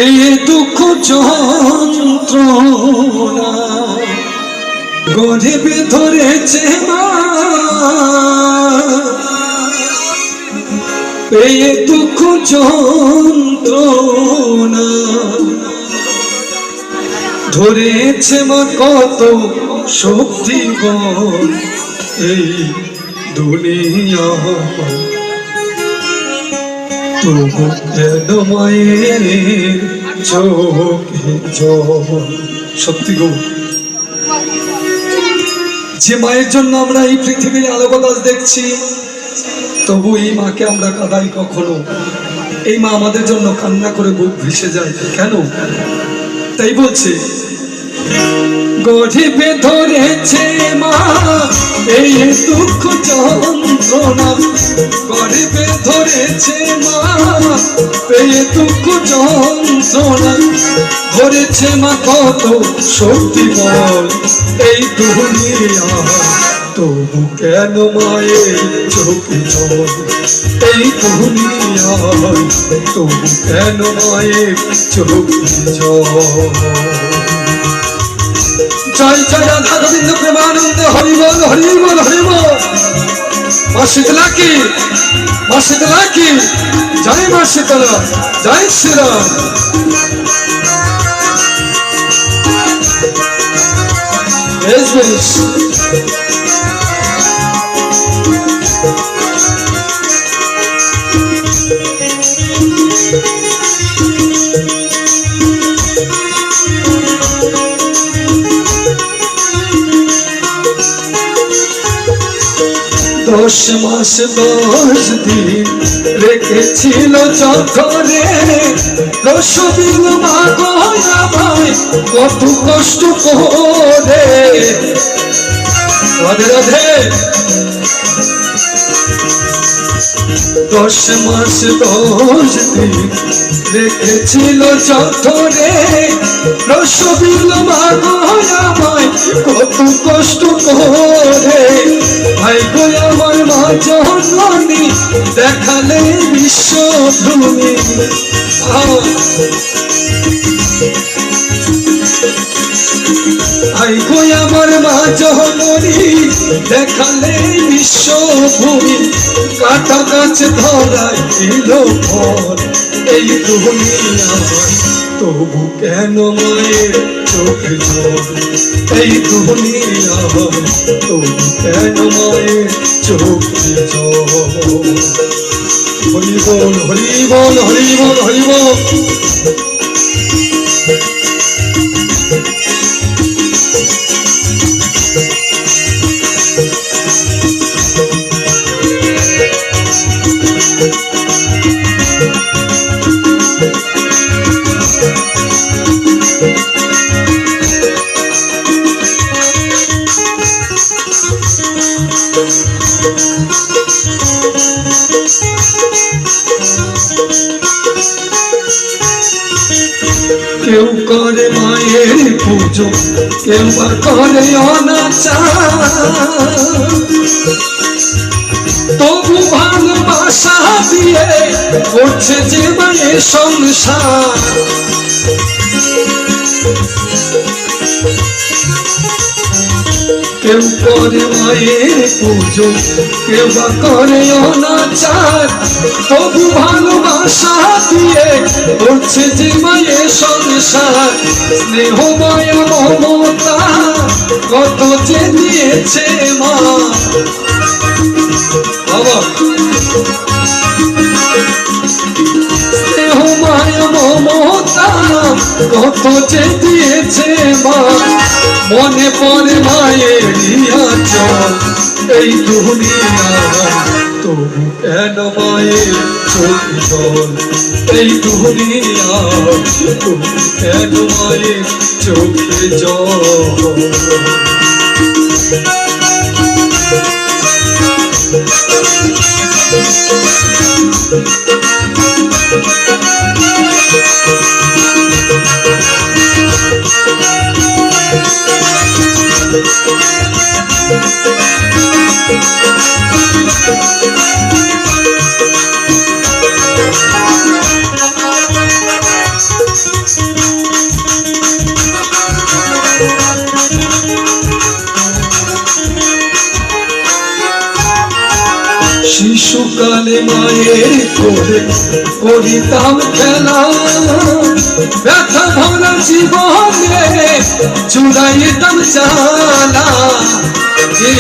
এই দুঃখ যন্ত্রণা গরিবে ধরেছে মা, এই দুঃখ যন্ত্রণা ধরেছে মা কত শক্তি বল এই দুনিয়া, তবু কেন মায়ের চোখে জল। সত্যি গো, যে মায়ের জন্য আমরা এই পৃথিবীর আলো বাতাস দেখছি, তবু এই মাকে আমরা কাঁদাই কখনো। এই মা আমাদের জন্য কান্না করে বুক ভেসে যায় কেন? তাই বলছে গরিবে ধরেছে মা এই দুঃখ যন্ত্রণা, গরিবে ধরেছে মা এই দুঃখ যন্ত্রণা, ধরেছে মা কত শক্তি বল এই দুনিয়া, তবু কেন মায়ের চোখে জল এই দুনিয়ায়, তবু কেন মায়ের চোখে জল। জয় জয় রাধা গোবিন্দ প্রেমানন্দ, হরি বল হরি বল হরি বল। মা শীতলা কি, মা শীতলা কি, জয় মা শীতলা, জয় শ্রীরাম। বেশ বেশ, দশ মাস 10 দিন রেখেছিল চোখে রসবিল মা গো আমায় কত কষ্ট করে। রাধে রাধে। 10 মাস 10 দিন রেখেছিল চোখে রসবিল মা গো আমায় কত কষ্ট করে। ভাই গো আমার মা জননী দেখালে বিশ্বভূমি, ভাই গো আমার মা জননী দেখালে বিশ্বভূমি, কাটা গাছ ধরাই দিল ফল এই দুনিয়ায়, তবু কেন মায়ের চোখে জল এই দুনিয়ায়, তবু কেন মায়ের চোখে জল। হরি বল হরি বল হরি বল হরি বল। কেউ করে মায়ের পুজো, কেউ বা করে অনাচার, তবু ভালোবাসা দিয়ে করছে যে মায়ের সংসার। কেউ করে মায়ের পুজো, কেউ বা করে অনাচার, তবু ভালোবাসা দিয়ে করছে যে মায়ের সংসার। স্নেহ মায়া মমতা কত যে দিয়েছে মা, বাবা স্নেহ মায়া মমতা কত যে দিয়েছে মা। মনে পড়ে মায়ের চল এই দুনিয়ায়, তবু কেন মায়ের চোখে জল এই দুনিয়ায়, তবু কেন মায়ের চোখে জল। Thank you. শিশুকালে মায়ের কোলে করিতাম খেলা, ব্যথা ভরা জীবনে চুড়াইতাম চালা। কি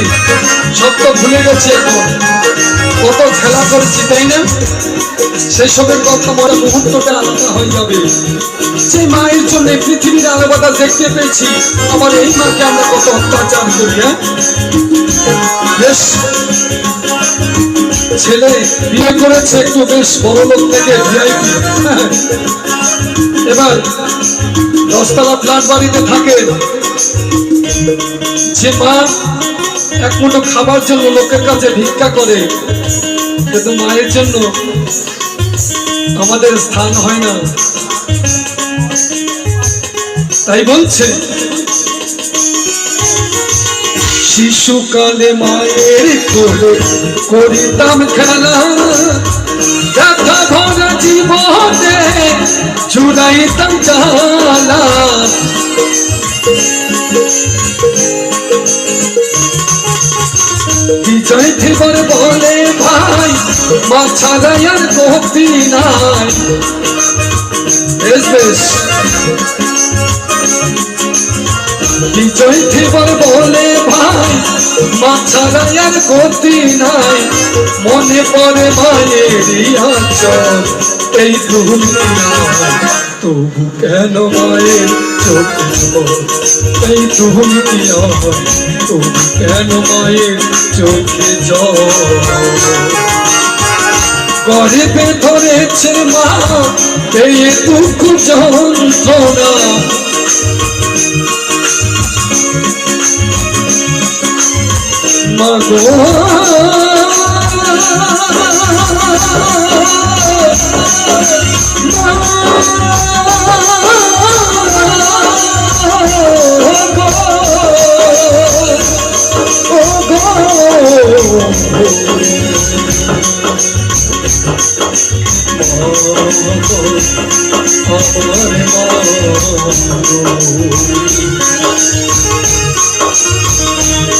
সব তো ভুলে গেছি এখন, কত খেলা করেছি তাই না? সেসবের কথা মনে মুহূর্তটা আলাদা হয়ে যাবে। যে মায়ের জন্য পৃথিবীর আলো বাতাস দেখতে পেয়েছি, আমার এই মাকে আমরা কত অত্যাচার করি। হ্যাঁ, বেশ ছেলে বিয়ে করেছে একটু বেশ বড় লোক থেকে ভিআইপি, এবার 10 তলা ফ্ল্যাট বাড়িতে থাকে। যে মা এক মুঠো খাবার জন্য লোকের কাছে ভিক্ষা করে, কিন্তু মায়ের জন্য আমাদের স্থান হয় না। তাই বলছে, শিশুকালে মায়ের কোলে করিতাম খেলা, ব্যথা ভরা জীবনে চুড়াইতাম চালা। বিজয় থিবর বলে ভাই, মা ছাড়া আর গতি নাই। বেশ বেশ, বিজয় থিবর বলে ভাই, মা ছাড়া আর গতি নাই। মনে পড়ে মায়েরই আঁচল এই দুনিয়ায়, তবু কেন মায়ের চোখে জল এই দুনিয়ায়, তবু কেন মায়ের চোখে জল। গর্ভে ধরেছে মা এই দুঃখ যন্ত্রণা, মা গো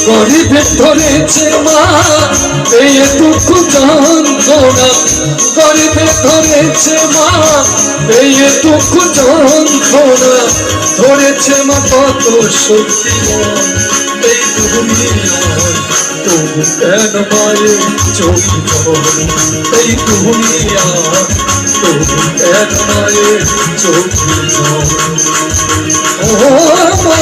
গরিবে ধরেছে মা এই দুঃখ যন্ত্রণা, গরিবে ধরেছে মা এই দুঃখ যন্ত্রণা। ধরেছে মা কত শক্তিমান এই দুনিয়ায়, তবু কেন মায়ের চোখ জল এই দুনিয়ায়, তবু কেন মায়ের চোখ জল। ও মা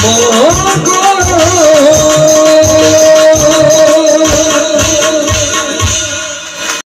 মা